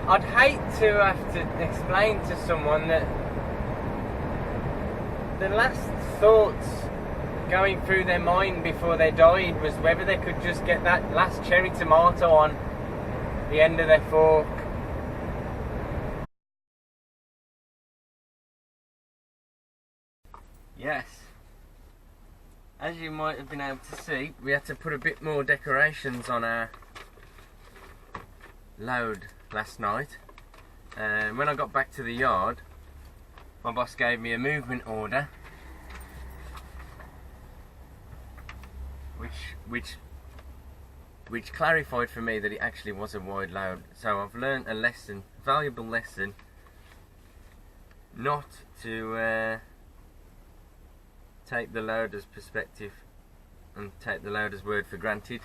I'd hate to have to explain to someone that the last thoughts going through their mind before they died was whether they could just get that last cherry tomato on the end of their fork. Yes, as you might have been able to see, we had to put a bit more decorations on our load last night. When I got back to the yard, my boss gave me a movement order, which clarified for me that it actually was a wide load. So I've learned a lesson, valuable lesson, not to take the loader's perspective and take the loader's word for granted.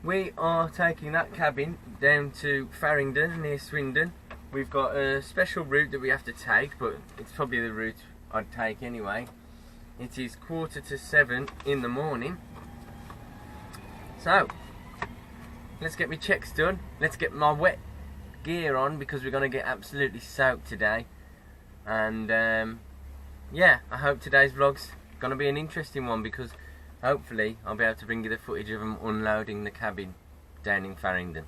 We are taking that cabin down to Farringdon near Swindon. We've got a special route that we have to take, but it's probably the route I'd take anyway. It is 6:45 in the morning. So, let's get my checks done. Let's get my wet gear on because we're going to get absolutely soaked today. And yeah, I hope today's vlog's going to be an interesting one because hopefully I'll be able to bring you the footage of them unloading the cabin down in Farringdon.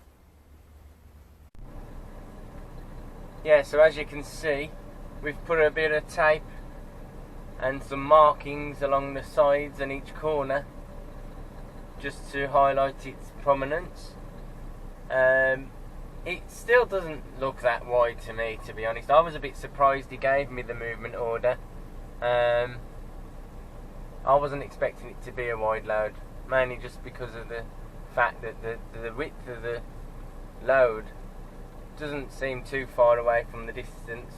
Yeah, so as you can see, we've put a bit of tape and some markings along the sides and each corner just to highlight its prominence. It still doesn't look that wide to me, to be honest. I was a bit surprised he gave me the movement order. I wasn't expecting it to be a wide load, mainly just because of the fact that the width of the load doesn't seem too far away from the distance.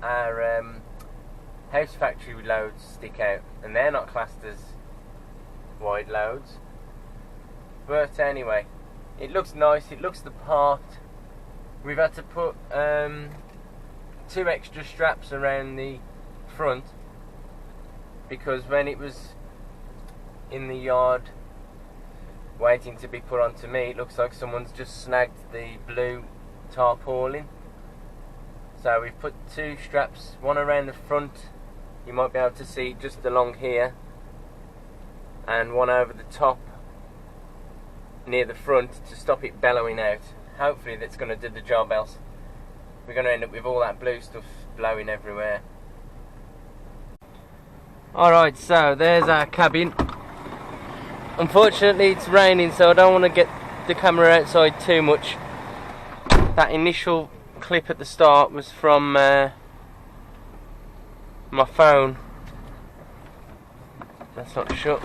Our house factory loads stick out and they're not classed as wide loads. But anyway, it looks nice, it looks the part. We've had to put 2 extra straps around the front because when it was in the yard waiting to be put onto me, it looks like someone's just snagged the blue tarpaulin. So we've put 2 straps, one around the front, you might be able to see just along here, and one over the top near the front to stop it bellowing out. Hopefully that's going to do the job, else we're going to end up with all that blue stuff blowing everywhere. Alright, so there's our cabin. Unfortunately it's raining, so I don't want to get the camera outside too much. That initial clip at the start was from my phone. That's not shut.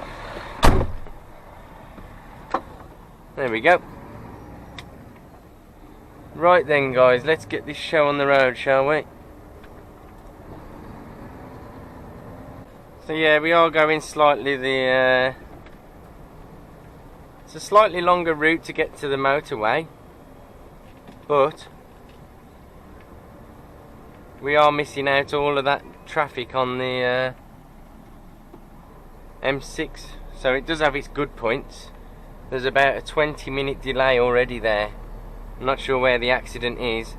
There we go. Right then guys, let's get this show on the road, shall we? So yeah, we are going slightly it's a slightly longer route to get to the motorway, but we are missing out all of that traffic on the M6, so it does have its good points. There's about a 20-minute delay already there. I'm not sure where the accident is.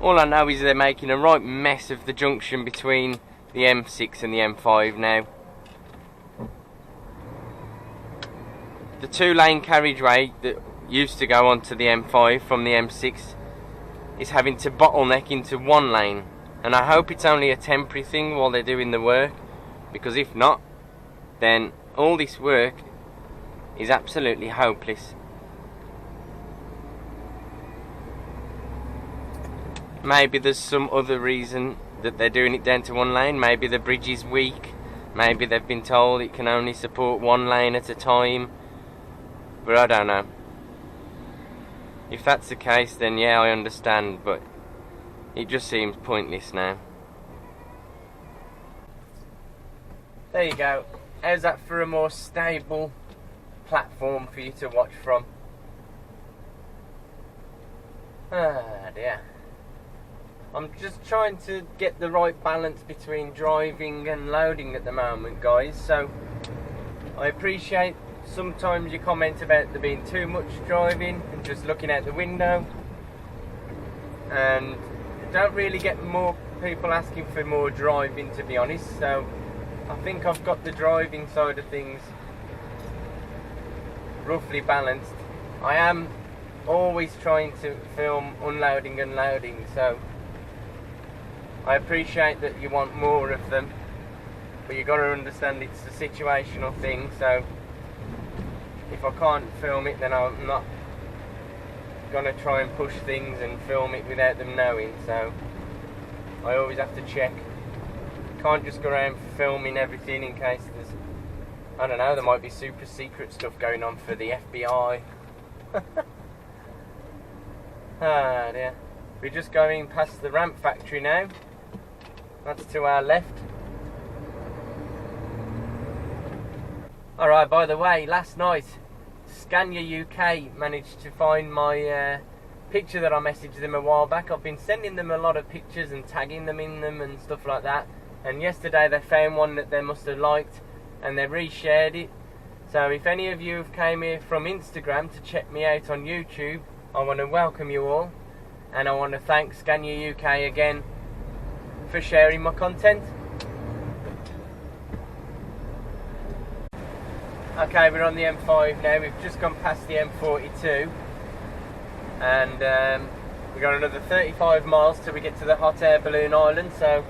All I know is they're making a right mess of the junction between the M6 and the M5 now. The 2-lane carriageway that used to go onto the M5 from the M6 is having to bottleneck into 1 lane, and I hope it's only a temporary thing while they're doing the work, because if not, then all this work is absolutely hopeless. Maybe there's some other reason that they're doing it down to 1 lane. Maybe the bridge is weak. Maybe they've been told it can only support 1 lane at a time. But I don't know. If that's the case, then yeah, I understand, but it just seems pointless now. There you go. How's that for a more stable platform for you to watch from? Ah dear. I'm just trying to get the right balance between driving and loading at the moment, guys, so I appreciate sometimes you comment about there being too much driving and just looking out the window, and don't really get more people asking for more driving, to be honest. So I think I've got the driving side of things roughly balanced. I am always trying to film unloading and loading, so I appreciate that you want more of them, but you got to understand it's a situational thing. So if I can't film it, then I'm not gonna try and push things and film it without them knowing. So I always have to check. Can't just go around filming everything in case there's, I don't know, there might be super secret stuff going on for the FBI. Ah dear. We're just going past the ramp factory now. That's to our left. Alright, by the way, last night Scania UK managed to find my picture that I messaged them a while back. I've been sending them a lot of pictures and tagging them in them and stuff like that, and yesterday they found one that they must have liked and they reshared it. So if any of you have came here from Instagram to check me out on YouTube, I want to welcome you all, and I want to thank Scania UK again for sharing my content. Okay, we're on the M5 now. We've just gone past the M42, and we've got another 35 miles till we get to the hot air balloon island, so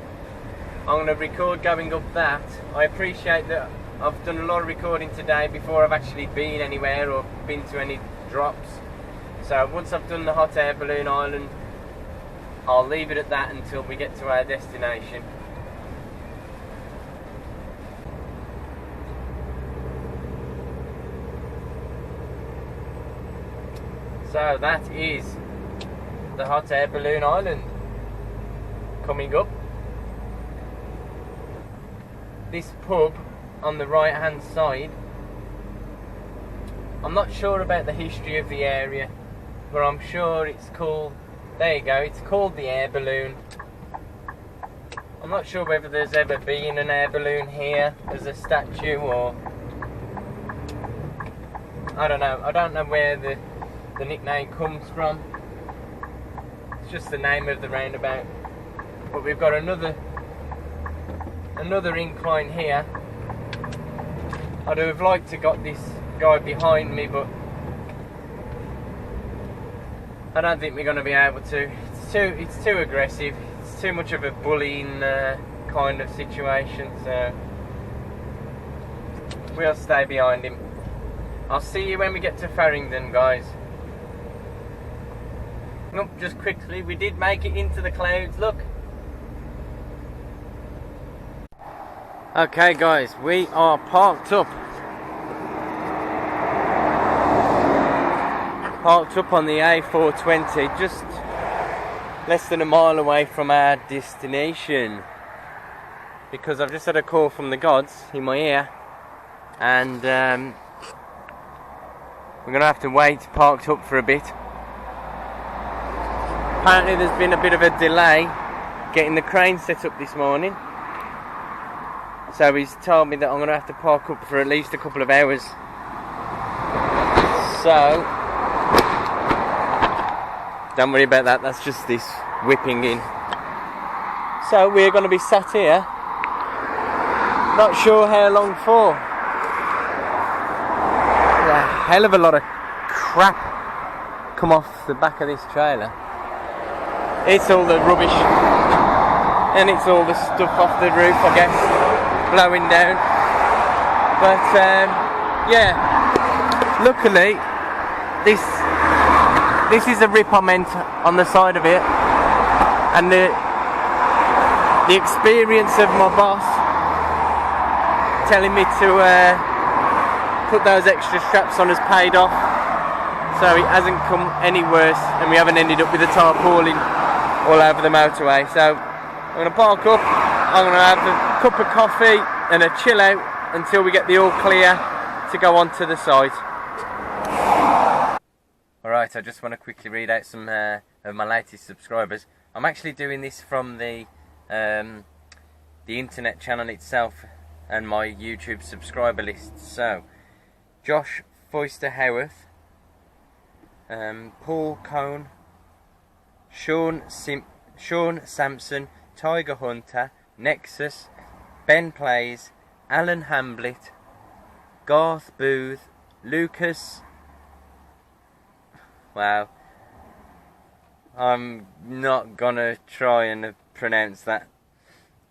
I'm going to record going up that. I appreciate that I've done a lot of recording today before I've actually been anywhere or been to any drops. So once I've done the hot air balloon island, I'll leave it at that until we get to our destination. So that is the hot air balloon island coming up. This pub on the right hand side, I'm not sure about the history of the area, but I'm sure it's called, there you go, it's called the Air Balloon. I'm not sure whether there's ever been an air balloon here as a statue, or I don't know where the nickname comes from. It's just the name of the roundabout. But we've got another incline here. I'd have liked to got this guy behind me, but I don't think we're going to be able to. It's too aggressive. It's too much of a bullying kind of situation, so we'll stay behind him. I'll see you when we get to Farringdon, guys. Nope, just quickly, we did make it into the clouds, look. Okay guys, we are parked up. Parked up on the A420, just less than a mile away from our destination. Because I've just had a call from the gods in my ear, and we're going to have to wait parked up for a bit. Apparently there's been a bit of a delay getting the crane set up this morning. So he's told me that I'm going to have to park up for at least a couple of hours. So, don't worry about that, that's just this whipping in. So we're going to be sat here, not sure how long for. A hell of a lot of crap come off the back of this trailer. It's all the rubbish, and it's all the stuff off the roof, I guess, blowing down. But yeah, luckily this is a rip I meant on the side of it, and the experience of my boss telling me to put those extra straps on has paid off, so it hasn't come any worse, and we haven't ended up with a tarpaulin all over the motorway. So I'm going to park up, I'm going to have a cup of coffee and a chill out until we get the all clear to go on to the site. Alright, I just want to quickly read out some of my latest subscribers. I'm actually doing this from the internet channel itself and my YouTube subscriber list. So, Josh Foyster Howarth, Paul Cohn, Sean Sampson, Tiger Hunter, Nexus, Ben Plays, Alan Hamblett, Garth Booth, Lucas. Wow. I'm not gonna try and pronounce that,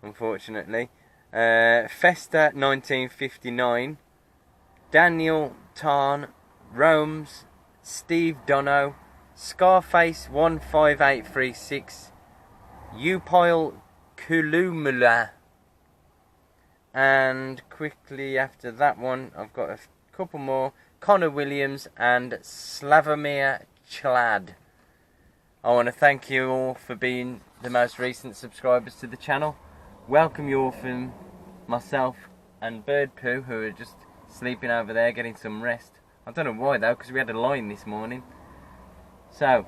unfortunately. Festa 1959, Daniel Tarn, Rome's, Steve Dono, Scarface 15836, Upile Kulumula, and quickly after that one I've got a couple more, Connor Williams and Slavomir Chlad. I want to thank you all for being the most recent subscribers to the channel. Welcome you all from myself and Bird Poo, who are just sleeping over there getting some rest. I don't know why though, because we had a line this morning. So,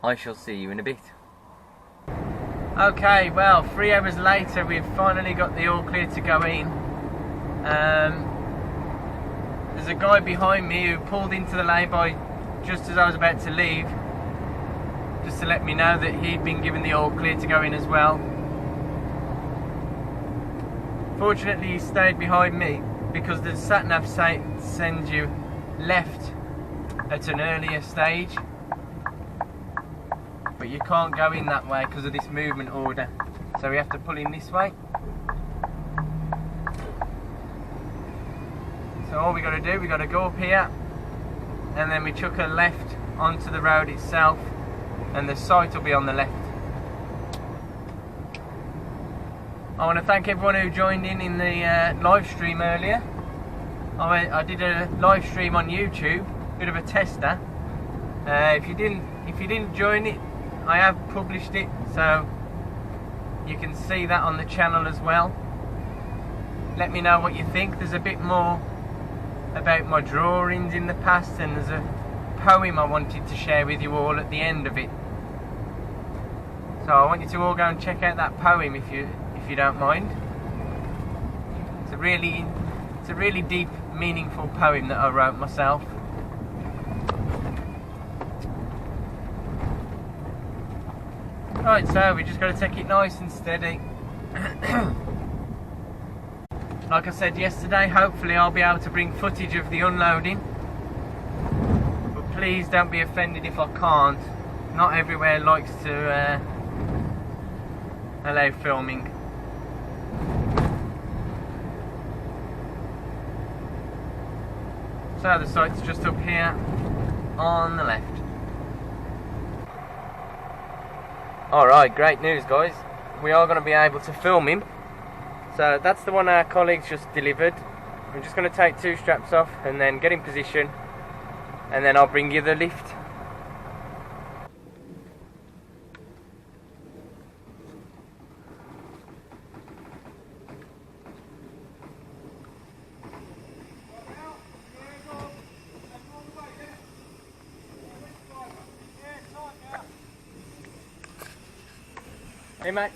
I shall see you in a bit. Okay, well, 3 hours later we've finally got the all clear to go in. There's a guy behind me who pulled into the lay-by just as I was about to leave, just to let me know that he'd been given the all clear to go in as well. Fortunately he stayed behind me because the sat-nav sends you left at an earlier stage, but you can't go in that way because of this movement order, so we have to pull in this way. So all we got to do, we got to go up here and then we chuck a left onto the road itself, and the site will be on the left. I want to thank everyone who joined in the live stream earlier. I did a live stream on YouTube, bit of a tester. If you didn't join it, I have published it, so you can see that on the channel as well. Let me know what you think. There's a bit more about my drawings in the past, and there's a poem I wanted to share with you all at the end of it. So I want you to all go and check out that poem if you don't mind. It's a really deep, meaningful poem that I wrote myself. Right, so we just got to take it nice and steady. Like I said yesterday, hopefully I'll be able to bring footage of the unloading, but please don't be offended if I can't. Not everywhere likes to allow filming. So the site's just up here on the left. Alright, great news guys. We are going to be able to film him. So that's the one our colleagues just delivered. I'm just going to take 2 straps off and then get in position, and then I'll bring you the lift. Hey mate.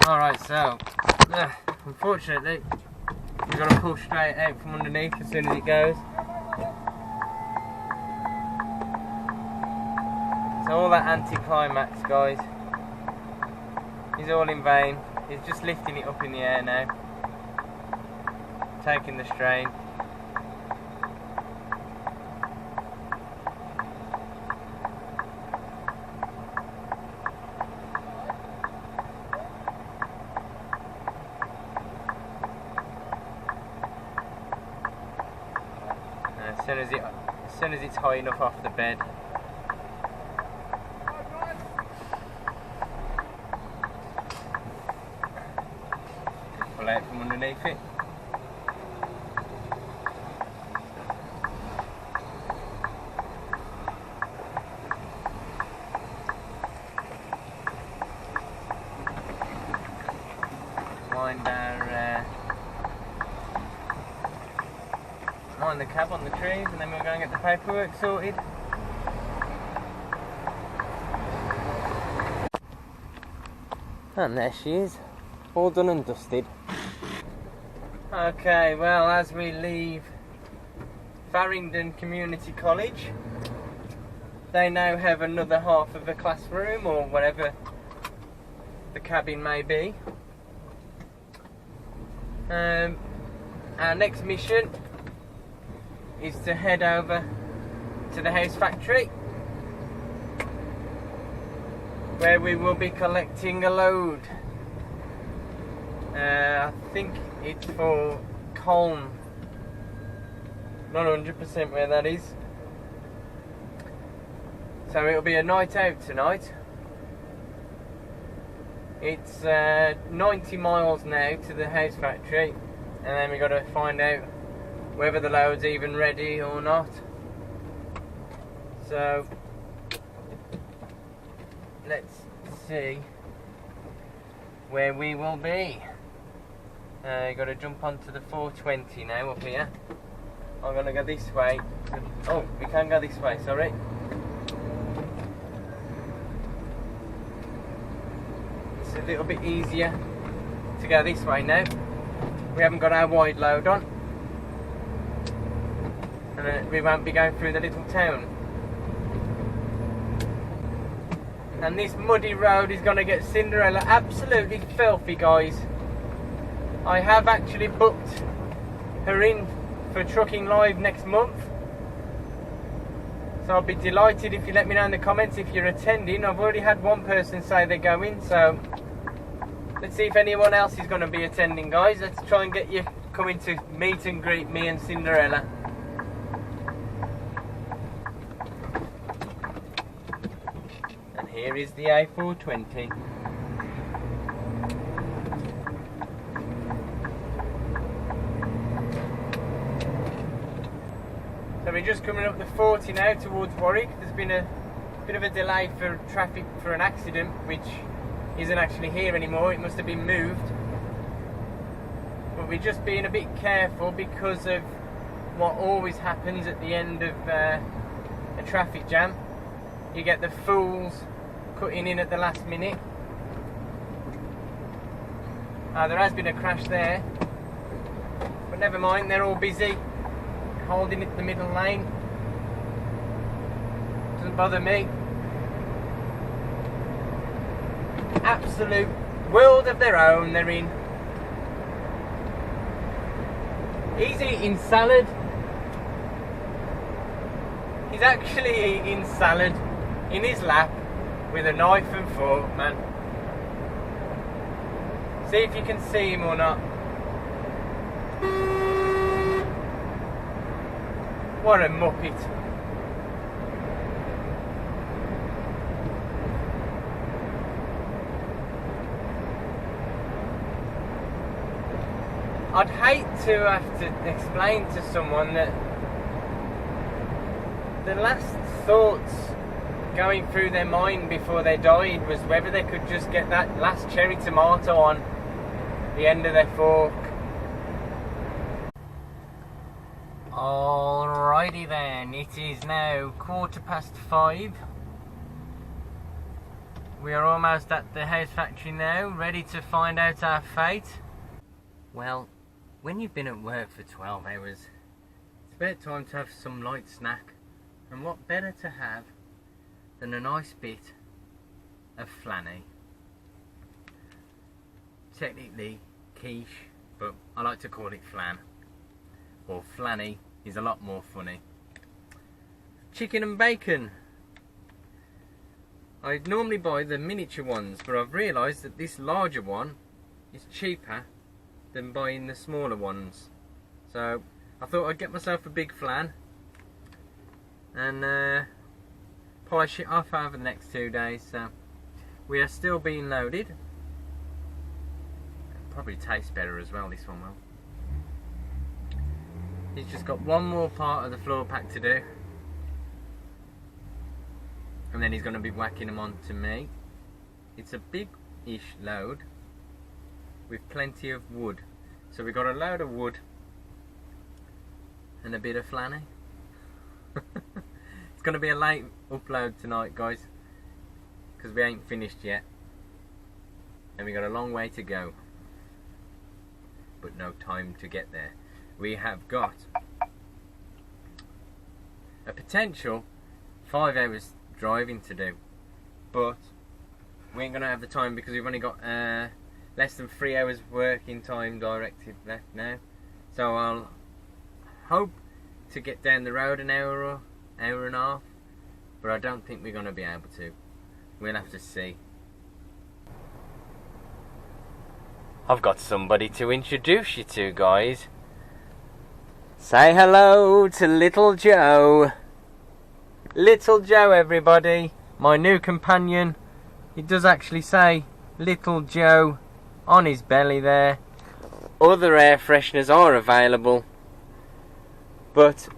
Alright, so unfortunately you've got to pull straight out from underneath as soon as it goes. So all that anti-climax guys is all in vain. He's just lifting it up in the air now, taking the strain. As soon as it's high enough off the bed, pull out from underneath it. Wind the cab on the trees, and then we'll go and get the paperwork sorted. And there she is, all done and dusted. Okay, well, as we leave Farringdon Community College, they now have another half of a classroom, or whatever the cabin may be. Our next mission is to head over to the house factory, where we will be collecting a load. I think it's for Colne. Not 100% where that is. So it'll be a night out tonight. It's 90 miles now to the house factory, and then we've got to find out whether the load's even ready or not. So let's see where we will be. You've got to jump onto the 420 now up here. I'm going to go this way. Oh, we can go this way, sorry. It's a little bit easier to go this way now. We haven't got our wide load on, and we won't be going through the little town. And this muddy road is going to get Cinderella absolutely filthy, guys. I have actually booked her in for Trucking Live next month, so I'll be delighted if you let me know in the comments if you're attending. I've already had one person say they're going, so let's see if anyone else is going to be attending, guys. Let's try and get you coming to meet and greet me and Cinderella. And here is the A420. So we're just coming up the 40 now towards Warwick. There's been a bit of a delay for traffic for an accident, which isn't actually here anymore. It must have been moved. But we're just being a bit careful because of what always happens at the end of a traffic jam. You get the fools cutting in at the last minute. There has been a crash there, but never mind, they're all busy holding it the middle lane. Doesn't bother me. Absolute world of their own they're in. He's eating salad. He's actually eating salad in his lap with a knife and fork, man. See if you can see him or not. What a muppet. I'd hate to have to explain to someone that the last thoughts going through their mind before they died was whether they could just get that last cherry tomato on the end of their fork. Alrighty then, it is now 5:15. We are almost at the house factory now, ready to find out our fate. Well, when you've been at work for 12 hours, it's about time to have some light snack. And what better to have than a nice bit of flanny. Technically quiche, but I like to call it flan. Or flanny is a lot more funny. Chicken and bacon. I normally buy the miniature ones, but I've realised that this larger one is cheaper than buying the smaller ones. So I thought I'd get myself a big flan and polish it off over the next 2 days. So we are still being loaded. Probably tastes better as well, this one will. He's just got one more part of the floor pack to do, and then he's going to be whacking them on to me. It's a big-ish load with plenty of wood. So we've got a load of wood and a bit of flanny. It's going to be a late upload tonight, guys, because we ain't finished yet and we got a long way to go. but no time to get there. We have got a potential 5 hours driving to do, but we ain't gonna have the time because we've only got less than 3 hours working time directed left now. So I'll hope to get down the road an hour or hour and a half, but I don't think we're gonna be able to. We'll have to see. I've got somebody to introduce you to, guys. Say hello to Little Joe. Little Joe, everybody. My new companion. It does actually say Little Joe on his belly there. Other air fresheners are available, but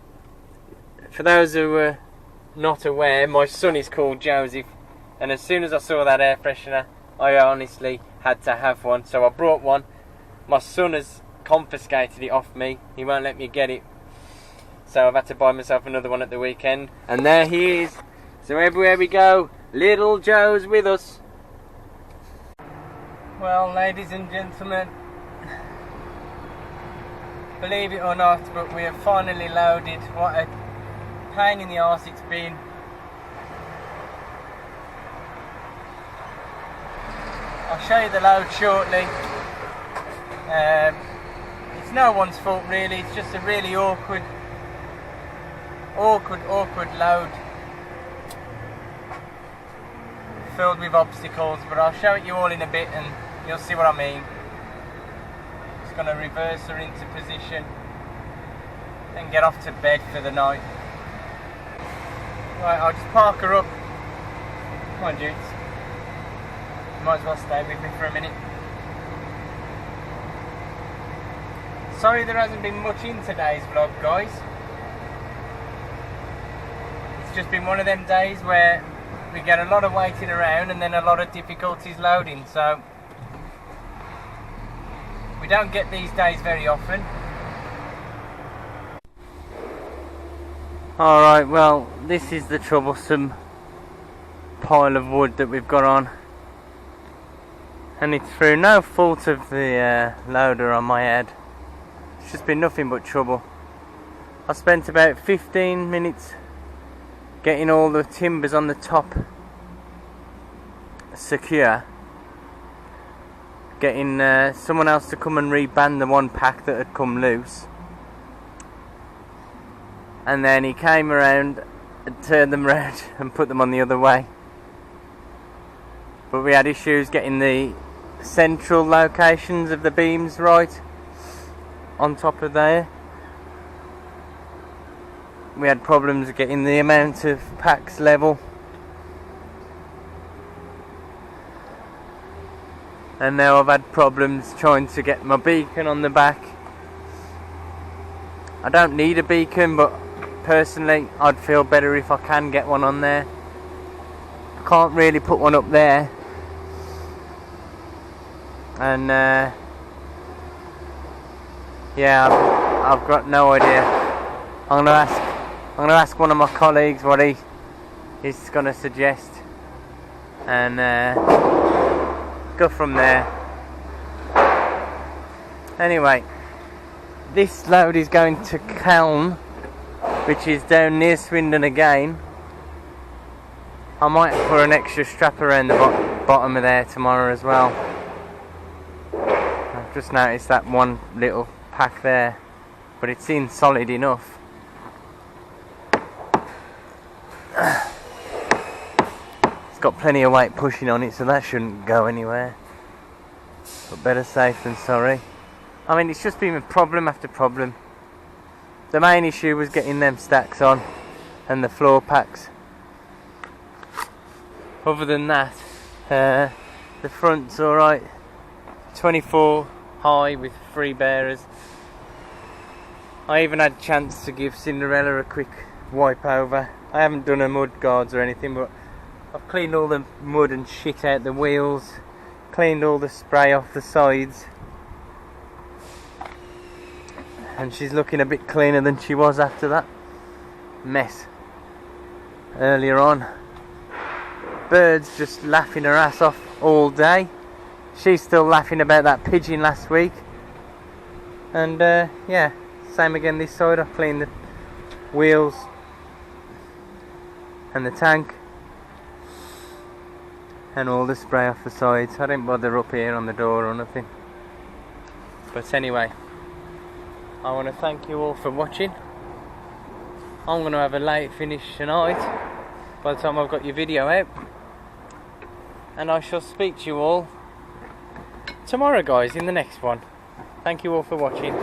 for those who are not aware, my son is called Joseph, and as soon as I saw that air freshener, I honestly had to have one, so I brought one. My son has confiscated it off me. He won't let me get it, so I've had to buy myself another one at the weekend, and there he is. So everywhere we go, Little Joe's with us. Well, ladies and gentlemen, believe it or not, but we have finally loaded. What a pain in the arse it's been. I'll show you the load shortly. It's no one's fault really, it's just a really awkward load filled with obstacles, but I'll show it you all in a bit and you'll see what I mean. Just going to reverse her into position and get off to bed for the night. Right, I'll just park her up. Come on, dudes. You might as well stay with me for a minute. Sorry there hasn't been much in today's vlog, guys. It's just been one of them days where we get a lot of waiting around and then a lot of difficulties loading, so we don't get these days very often. Alright, well, this is the troublesome pile of wood that we've got on, and it's through no fault of the loader on my head. It's just been nothing but trouble. I spent about 15 minutes getting all the timbers on the top secure, getting someone else to come and reband the one pack that had come loose, and then he came around and turned them round and put them on the other way. But we had issues getting the central locations of the beams right on top of there. We had problems getting the amount of packs level, and now I've had problems trying to get my beacon on the back. I don't need a beacon, but personally I'd feel better if I can get one on there. I can't really put one up there, and yeah, I've got no idea. I'm gonna ask one of my colleagues what he is gonna suggest, and go from there. Anyway, this load is going to Calne, which is down near Swindon again. I might put an extra strap around the bottom of there tomorrow as well. I've just noticed that one little pack there, but it seems solid enough. It's got plenty of weight pushing on it, so that shouldn't go anywhere, but better safe than sorry. I mean, it's just been problem after problem. The main issue was getting them stacks on and the floor packs. Other than that, the front's alright. 24 high with 3 bearers. I even had a chance to give Cinderella a quick wipe over. I haven't done her mud guards or anything, but I've cleaned all the mud and shit out the wheels, cleaned all the spray off the sides, and she's looking a bit cleaner than she was after that mess earlier on. Bird's just laughing her ass off all day. She's still laughing about that pigeon last week. And yeah, same again this side. I've cleaned the wheels and the tank and all the spray off the sides. I didn't bother up here on the door or nothing. But anyway, I want to thank you all for watching. I'm going to have a late finish tonight by the time I've got your video out, and I shall speak to you all tomorrow, guys, in the next one. Thank you all for watching.